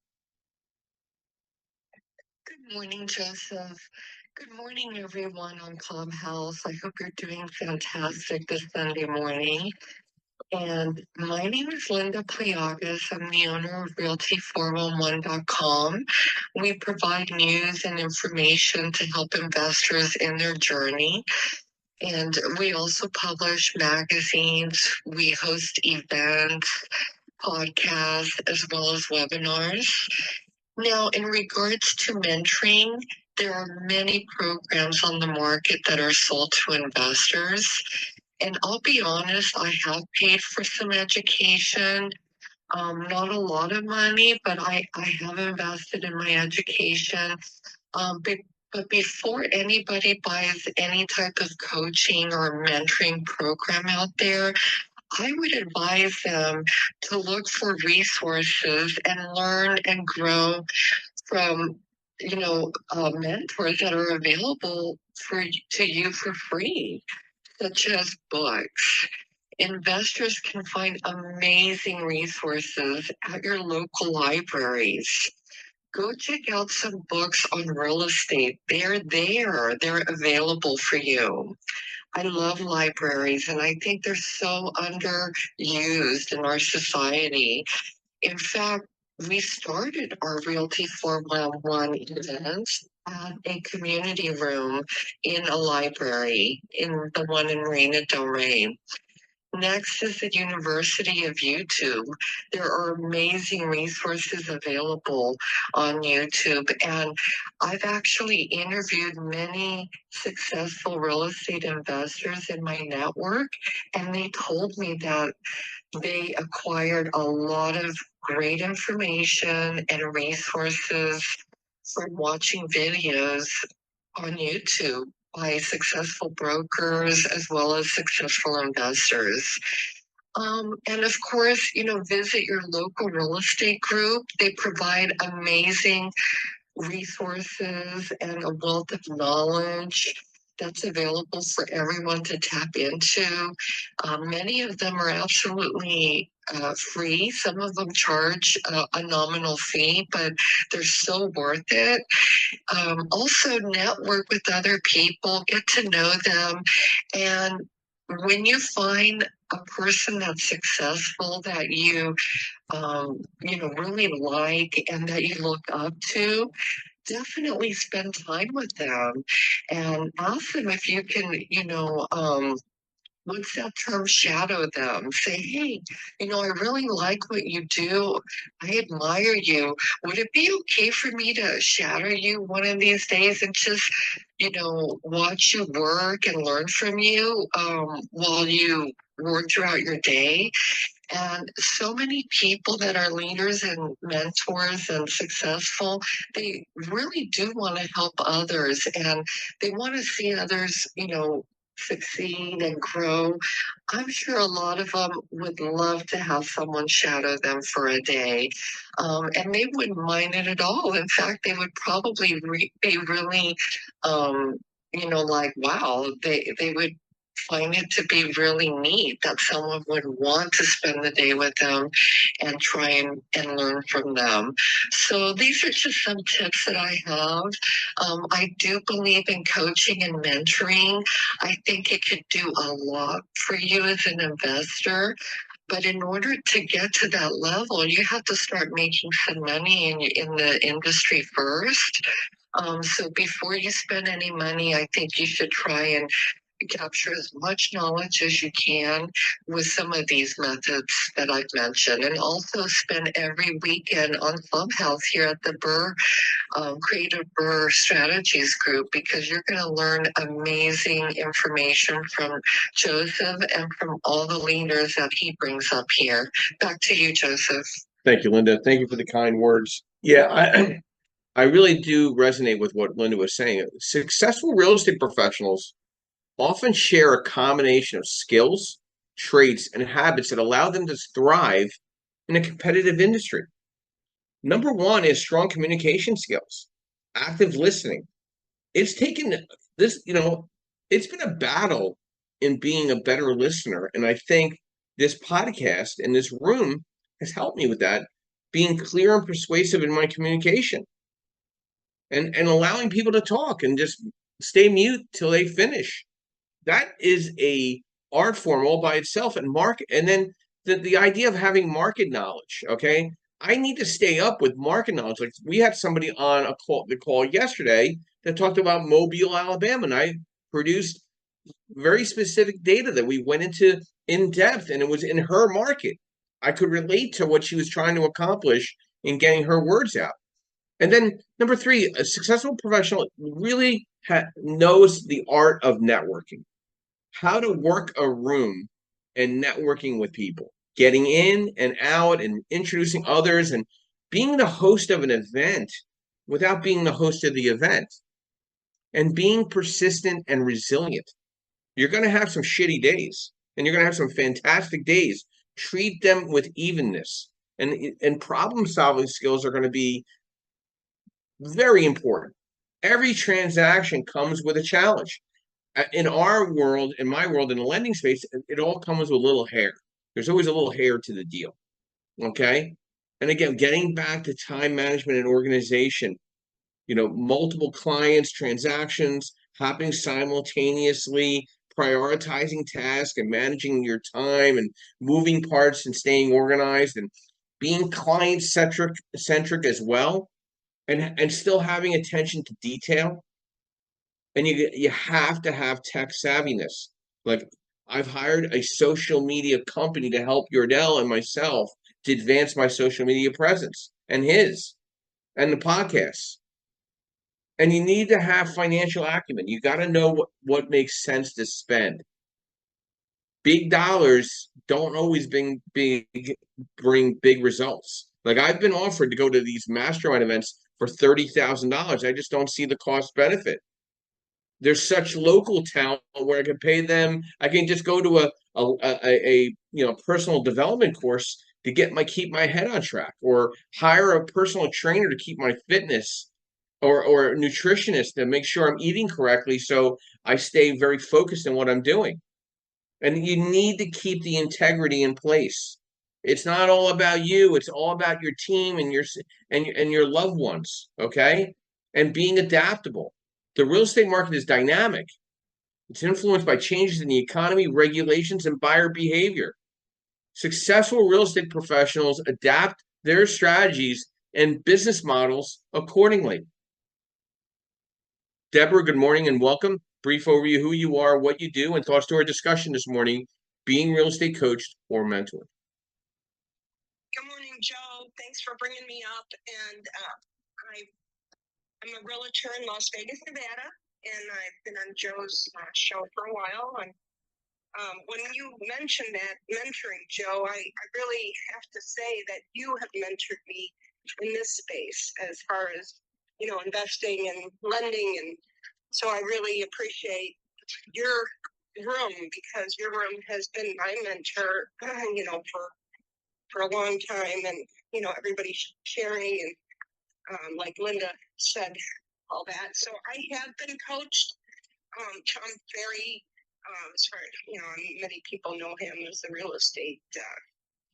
Good morning, Joseph. Good morning, everyone on Clubhouse. I hope you're doing fantastic this Sunday morning. And my name is Linda Pliagas. I'm the owner of Realty411.com. We provide news and information to help investors in their journey. And we also publish magazines. We host events, podcasts, as well as webinars. Now, in regards to mentoring, there are many programs on the market that are sold to investors. And I'll be honest, I have paid for some education. Not a lot of money, but I have invested in my education. But before anybody buys any type of coaching or mentoring program out there, I would advise them to look for resources and learn and grow from, mentors that are available to you for free, such as books. Investors can find amazing resources at your local libraries. Go check out some books on real estate. They're there, they're available for you. I love libraries and I think they're so underused in our society. In fact, we started our Realty 411 events at a community room in a library, in the one in Marina Del Rey. Next is the University of YouTube. There are amazing resources available on YouTube, and I've actually interviewed many successful real estate investors in my network, and they told me that they acquired a lot of great information and resources from watching videos on YouTube by successful brokers as well as successful investors. And of course, visit your local real estate group. They provide amazing resources and a wealth of knowledge that's available for everyone to tap into. Many of them are absolutely free. Some of them charge a nominal fee, but they're so worth it. Also, network with other people, get to know them, and when you find a person that's successful that really like and that you look up to, definitely spend time with them and ask them if you can, what's that term, shadow them. Say, hey, I really like what you do. I admire you. Would it be okay for me to shadow you one of these days and just, watch you work and learn from you while you work throughout your day? And so many people that are leaders and mentors and successful, they really do want to help others and they want to see others, succeed and grow. I'm sure a lot of them would love to have someone shadow them for a day. And they wouldn't mind it at all. In fact, they would probably be really, like, wow, they would find it to be really neat that someone would want to spend the day with them and try and learn from them. So these are just some tips that I have. I do believe in coaching and mentoring. I think it could do a lot for you as an investor. But in order to get to that level, you have to start making some money in the industry first. So before you spend any money, I think you should try and capture as much knowledge as you can with some of these methods that I've mentioned, and also spend every weekend on Clubhouse here at the Creative Burr Strategies group, because you're going to learn amazing information from Joseph and from all the leaders that he brings up here. Back to you, Joseph. Thank you, Linda. Thank you for the kind words. Yeah, I really do resonate with what Linda was saying. Successful real estate professionals often share a combination of skills, traits, and habits that allow them to thrive in a competitive industry. Number one is strong communication skills, active listening. It's taken this, it's been a battle in being a better listener. And I think this podcast and this room has helped me with that, being clear and persuasive in my communication and allowing people to talk and just stay mute till they finish. That is a art form all by itself. And then the idea of having market knowledge. Okay, I need to stay up with market knowledge. Like we had somebody on the call yesterday that talked about Mobile, Alabama, and I produced very specific data that we went into in depth, and it was in her market. I could relate to what she was trying to accomplish in getting her words out. And then number three, a successful professional really knows the art of networking, how to work a room and networking with people. getting in and out and introducing others and being the host of an event without being the host of the event, and being persistent and resilient. You're going to have some shitty days and you're going to have some fantastic days. Treat them with evenness, and problem solving skills are going to be very important. Every transaction comes with a challenge. In our world, in my world, in the lending space, it all comes with a little hair. There's always a little hair to the deal. Okay. And again, getting back to time management and organization, multiple clients, transactions happening simultaneously, prioritizing tasks and managing your time and moving parts and staying organized and being client centric as well, and still having attention to detail. And you have to have tech savviness. Like, I've hired a social media company to help Yordell and myself to advance my social media presence and his and the podcasts. And you need to have financial acumen. You got to know what makes sense to spend. Big dollars don't always bring big results. Like, I've been offered to go to these mastermind events for $30,000. I just don't see the cost benefit. There's such local talent where I can pay them. I can just go to a personal development course to keep my head on track, or hire a personal trainer to keep my fitness, or a nutritionist to make sure I'm eating correctly so I stay very focused on what I'm doing. And you need to keep the integrity in place. It's not all about you. It's all about your team and your loved ones, okay? And being adaptable. The real estate market is dynamic. It's influenced by changes in the economy, regulations, and buyer behavior. Successful real estate professionals adapt their strategies and business models accordingly. Deborah, good morning and welcome. Brief overview, who you are, what you do, and thoughts to our discussion this morning, being real estate coached or mentored. Good morning, Joe. Thanks for bringing me up. And I'm a realtor in Las Vegas, Nevada, and I've been on Joe's show for a while. And when you mentioned that mentoring, Joe, I really have to say that you have mentored me in this space as far as, investing and lending. And so I really appreciate your room, because your room has been my mentor, for a long time. And, everybody sharing and like Linda said, all that. So I have been coached. Tom Ferry, as far as, many people know him as the real estate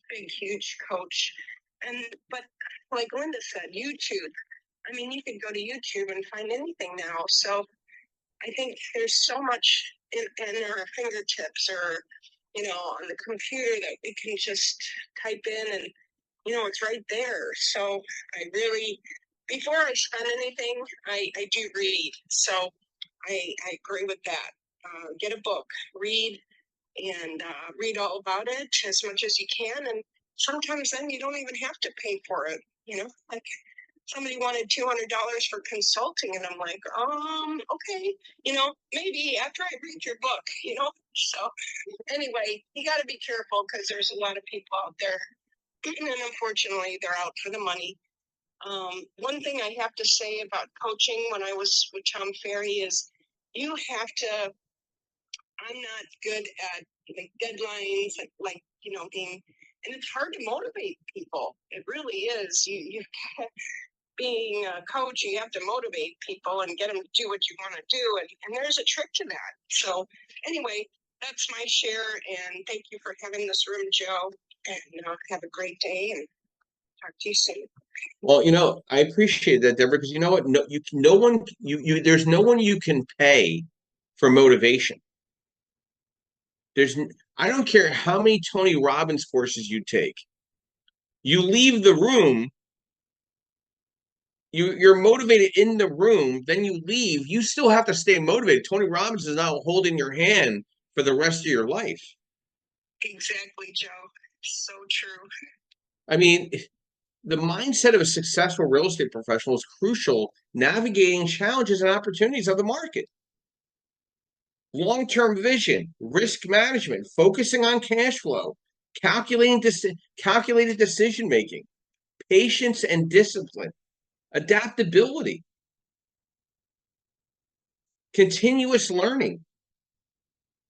big, huge coach. But like Linda said, YouTube. I mean, you can go to YouTube and find anything now. So I think there's so much in our fingertips, or, on the computer, that we can just type in and, it's right there. So I really, before I spend anything, I do read. So I agree with that. Get a book, read, and read all about it as much as you can. And sometimes then you don't even have to pay for it. Like, somebody wanted $200 for consulting, and I'm like, okay, maybe after I read your book, So anyway, you got to be careful, because there's a lot of people out there, and unfortunately, they're out for the money. One thing I have to say about coaching when I was with Tom Ferry is, you have to. I'm not good at deadlines, being, and it's hard to motivate people. It really is. You being a coach, you have to motivate people and get them to do what you want to do. And there's a trick to that. So anyway, that's my share. And thank you for having this room, Joe. And have a great day, and talk to you soon. Well, I appreciate that, Deborah, because you know what? There's no one you can pay for motivation. I don't care how many Tony Robbins courses you take. You leave the room, you're motivated in the room, then you leave, you still have to stay motivated. Tony Robbins is not holding your hand for the rest of your life. Exactly, Joe. So true. I mean, the mindset of a successful real estate professional is crucial, navigating challenges and opportunities of the market. Long-term vision, risk management, focusing on cash flow, calculated decision making, patience and discipline, adaptability, continuous learning.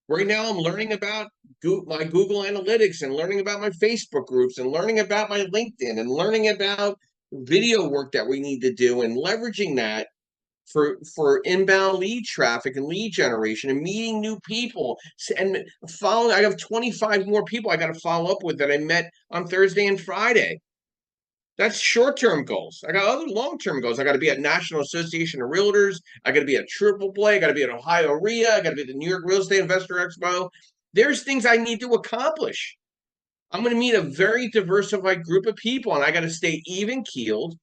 Right now, I'm learning about my Google Analytics and learning about my Facebook groups and learning about my LinkedIn and learning about video work that we need to do and leveraging that for inbound lead traffic and lead generation and meeting new people and following. I have 25 more people I got to follow up with that I met on Thursday and Friday. That's short-term goals. I got other long-term goals. I got to be at National Association of Realtors. I got to be at Triple Play. I got to be at Ohio RIA. I got to be at the New York Real Estate Investor Expo. There's things I need to accomplish. I'm going to meet a very diversified group of people, and I got to stay even-keeled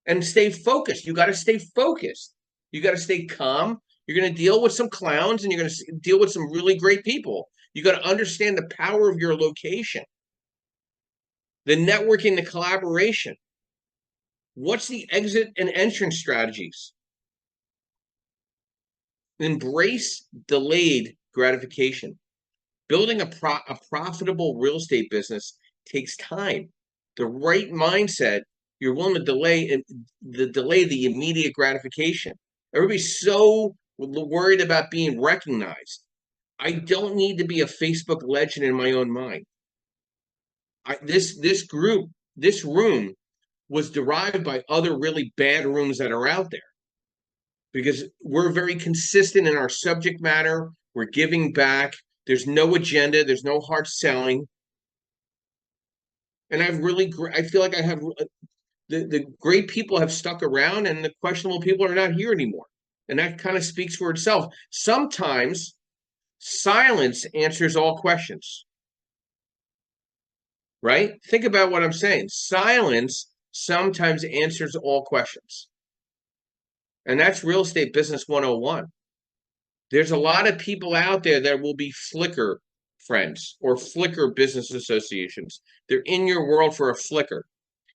and stay focused. You got to stay focused. You got to stay calm. You're going to deal with some clowns, and you're going to deal with some really great people. You got to understand the power of your location, the networking, the collaboration. What's the exit and entrance strategies? Embrace delayed gratification. Building a profitable real estate business takes time. The right mindset, you're willing to delay the immediate gratification. Everybody's so worried about being recognized. I don't need to be a Facebook legend in my own mind. This room was derived by other really bad rooms that are out there because we're very consistent in our subject matter. We're giving back. There's no agenda. There's no hard selling. And I feel like I have the great people have stuck around and the questionable people are not here anymore. And that kind of speaks for itself. Sometimes silence answers all questions. Right? Think about what I'm saying. Silence sometimes answers all questions. And that's real estate business 101. There's a lot of people out there that will be Flickr friends or Flickr business associations. They're in your world for a flicker.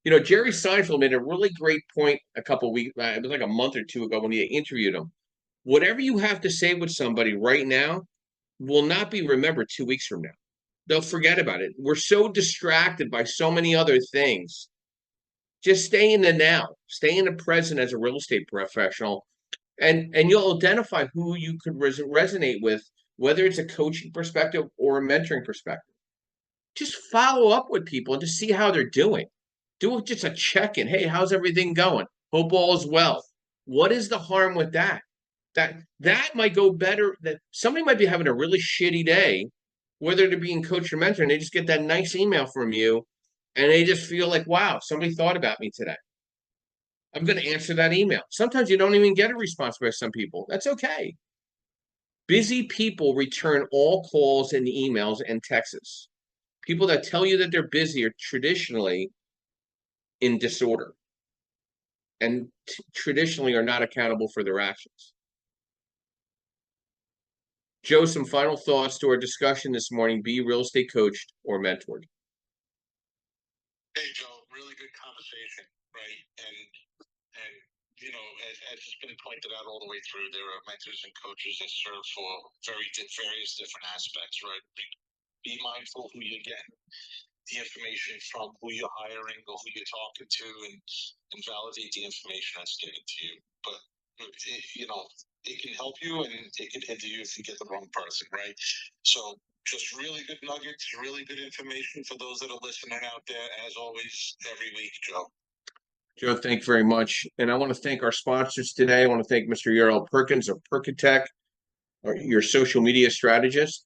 You know, Jerry Seinfeld made a really great point a couple of weeks, it was like a month or two ago when he interviewed him. Whatever you have to say with somebody right now will not be remembered 2 weeks from now. They'll forget about it. We're so distracted by so many other things. Just stay in the now, stay in the present as a real estate professional, and you'll identify who you could resonate with, whether it's a coaching perspective or a mentoring perspective. Just follow up with people and just see how they're doing. Do just a check-in. Hey, how's everything going? Hope all is well. What is the harm with that? That might go better. That somebody might be having a really shitty day, whether they're being coach or mentor, and they just get that nice email from you, and they just feel like, wow, somebody thought about me today. I'm going to answer that email. Sometimes you don't even get a response by some people. That's okay. Busy people return all calls and emails and texts. People that tell you that they're busy are traditionally in disorder and traditionally are not accountable for their actions. Joe, some final thoughts to our discussion this morning. Be real estate coached or mentored. Hey, Joe, really good conversation, right? And you know, as has been pointed out all the way through, there are mentors and coaches that serve for various different aspects, right? Be mindful who you're getting the information from, who you're hiring or who you're talking to, and validate the information that's given to you. But you know, it can help you and it can hinder you if you get the wrong person, right? So just really good nuggets, really good information for those that are listening out there, as always, every week, Joe. Joe, thank you very much. And I want to thank our sponsors today. I want to thank Mr. Yarel Perkins of Perkatech, your social media strategist,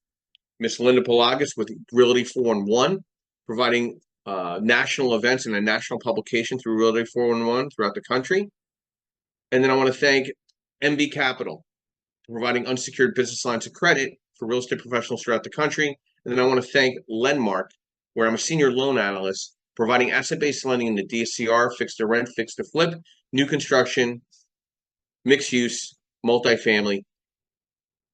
Miss Linda Pelagas with Realty 411, providing national events and a national publication through Realty 411 throughout the country. And then I want to thank MB Capital, providing unsecured business lines of credit for real estate professionals throughout the country. And then I want to thank Lenmark, where I'm a senior loan analyst, providing asset-based lending in the DSCR, fixed to rent, fixed to flip, new construction, mixed use, multifamily.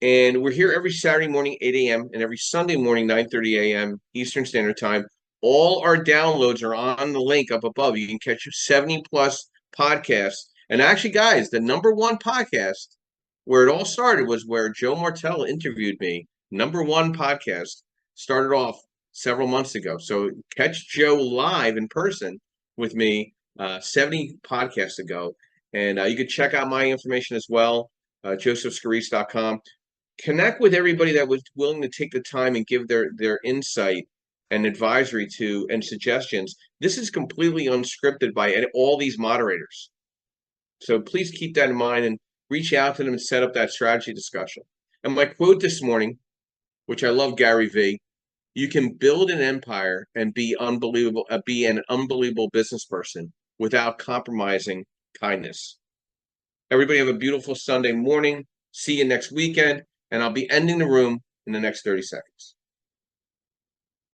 And we're here every Saturday morning, 8 a.m. and every Sunday morning, 9:30 a.m. Eastern Standard Time. All our downloads are on the link up above. You can catch 70 plus podcasts. And actually, guys, the #1 podcast where it all started was where Joe Martell interviewed me. #1 podcast started off several months ago. So catch Joe live in person with me 70 podcasts ago. And you can check out my information as well, josephscarice.com. Connect with everybody that was willing to take the time and give their insight and advisory to and suggestions. This is completely unscripted by all these moderators. So please keep that in mind and reach out to them and set up that strategy discussion. And my quote this morning, which I love, Gary V, you can build an empire and be an unbelievable business person without compromising kindness. Everybody have a beautiful Sunday morning. See you next weekend. And I'll be ending the room in the next 30 seconds.